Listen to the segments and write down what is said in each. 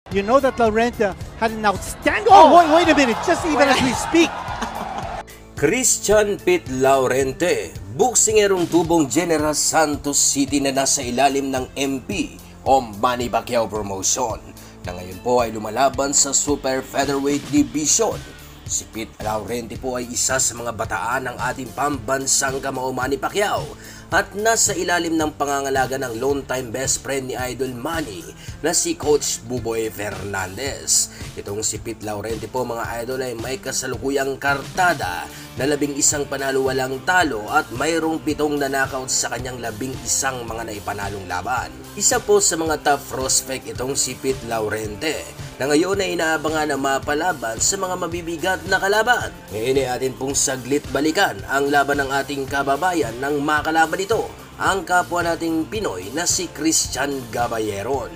You know that Laurente had an outstanding... Oh, wait a minute. Just even as we speak. Christian Pete Laurente, boksingerong tubong General Santos City na nasa ilalim ng MP o Manny Pacquiao Promotion na ngayon po ay lumalaban sa Super Featherweight Division. Si Pete Laurente po ay isa sa mga bataan ng ating pambansang kamao Manny Pacquiao at nasa ilalim ng pangangalaga ng lone-time best friend ni Idol Manny na si Coach Buboy Fernandez. Itong si Pete Laurente po mga idol ay may kasalukuyang kartada na 11 panalo walang talo at mayroong 7 na knockout sa kanyang 11 mga naipanalong laban. Isa po sa mga top prospect itong si Pete Laurente na ngayon ay inaabangan na mapalaban sa mga mabibigat na kalaban. Ngayon ay atin pong saglit balikan ang laban ng ating kababayan ng makalaban ito, ang kapwa nating Pinoy na si Christian Gaballeron,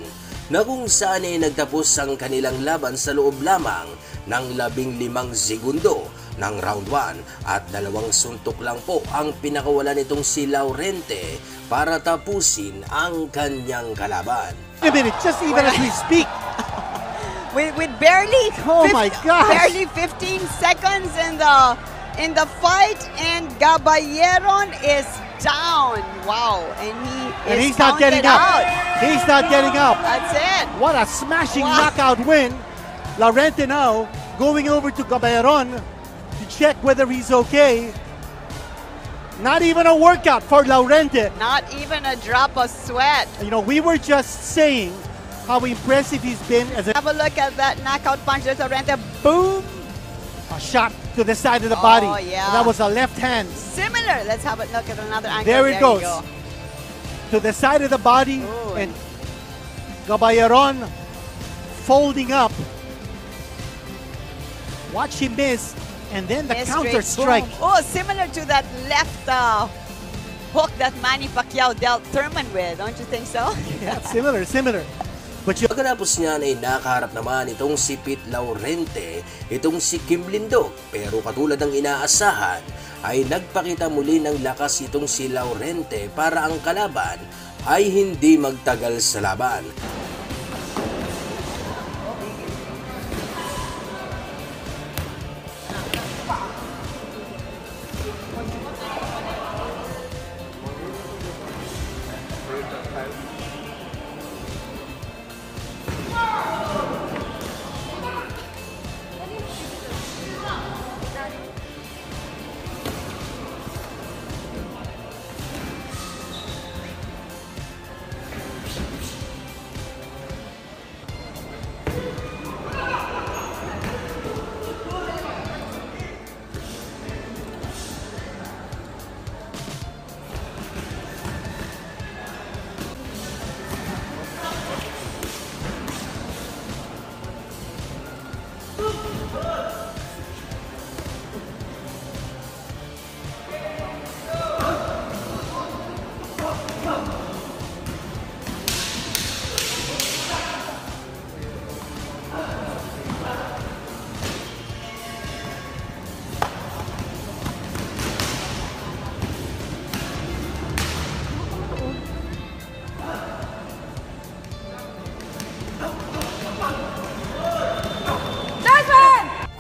na kung saan ay nagtapos ang kanilang laban sa loob lamang ng 15 segundo ng round 1 at 2 suntok lang po ang pinakawalan nitong si Laurente para tapusin ang kanyang kalaban. Wait a minute, just even as we speak. With barely, my gosh. barely 15 seconds in the fight, and Gaballeron is down. Wow, and He's not getting up. Out. He's not getting up. That's it. What a smashing knockout win. Laurente now going over to Gaballeron to check whether he's okay. Not even a workout for Laurente. Not even a drop of sweat. You know, we were just saying how impressive he's been as a Have a look at that knockout punch. There's Laurente. Boom. shot to the side of the body. Oh, yeah. And that was a left hand. Similar. Let's have a look at another angle. There it goes. You go. To the side of the body. Ooh. And Gaballeron folding up. Watch him miss. And then the Yes, counter straight strike. boom. Oh, similar to that left hook that Manny Pacquiao dealt Thurman with. Don't you think so? Yeah, similar. But you Pagkatapos niyan ay nakaharap naman itong si Pete Laurente, itong si Kim Lindog. Pero katulad ng inaasahan, ay nagpakita muli ng lakas itong si Laurente para ang kalaban ay hindi magtagal sa laban.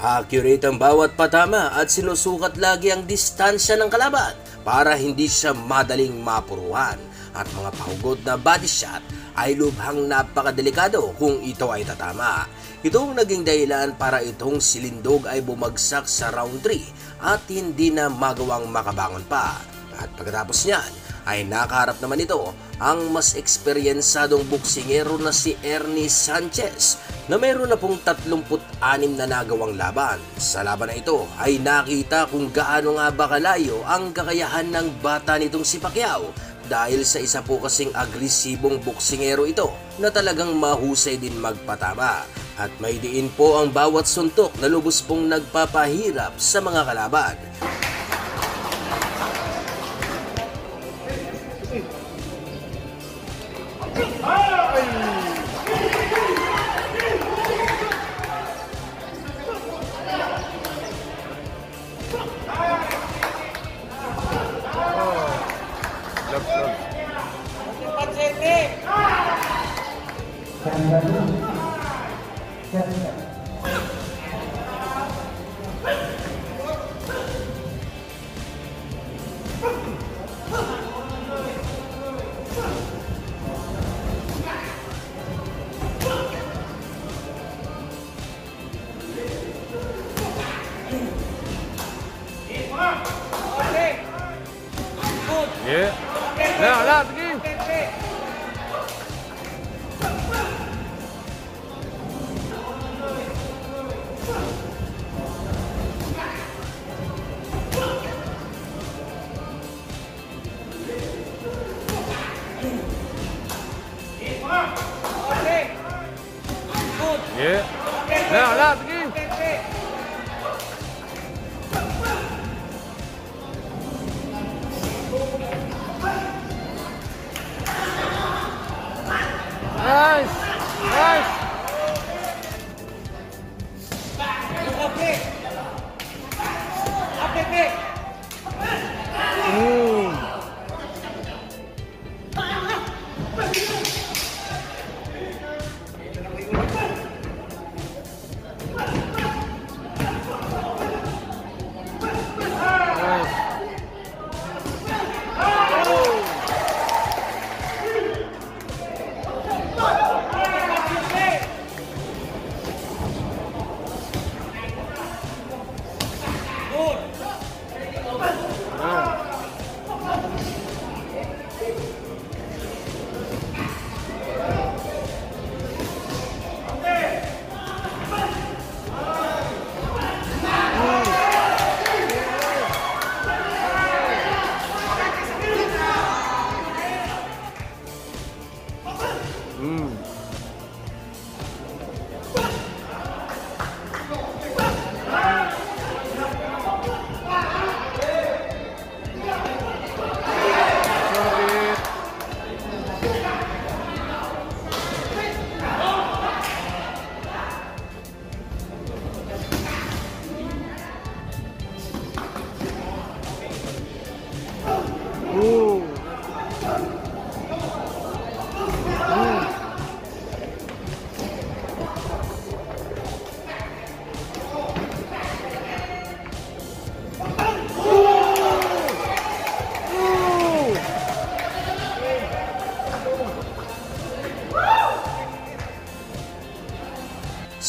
Accurate ang bawat patama at sinusukat lagi ang distansya ng kalaban para hindi siya madaling mapuruhan. At mga pahugot na body shot ay lubhang napakadelikado kung ito ay tatama. Itong naging dahilan para itong si Lindog ay bumagsak sa round 3 at hindi na magawang makabangon pa. At pagkatapos niyan ay nakaharap naman ito ang mas eksperyensadong boksingero na si Ernie Sanchez na mayroon na pong 36 na nagawang laban. Sa laban na ito ay nakita kung gaano nga ba kalayo ang kakayahan ng bata nitong si Pacquiao dahil sa isa po kasing agresibong boksingero ito na talagang mahusay din magpatama. At may diin po ang bawat suntok na lubos pong nagpapahirap sa mga kalaban. Yeah. Wala, sige. Nice! Nice!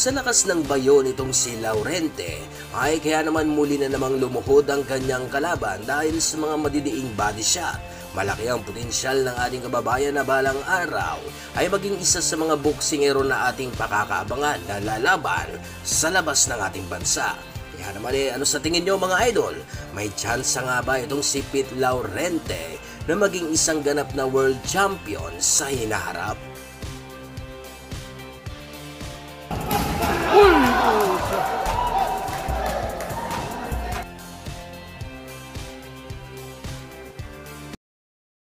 Sa lakas ng bayo nitong si Laurente ay kaya naman muli na namang lumuhod ang kanyang kalaban dahil sa mga madidiing body shot. Malaki ang potensyal ng ating kababayan na balang araw ay maging isa sa mga boksingero na ating pakakaabangan na lalaban sa labas ng ating bansa. Kaya naman ano sa tingin nyo mga idol? May chance nga ba itong si Pete Laurente na maging isang ganap na world champion sa hinaharap? Uy!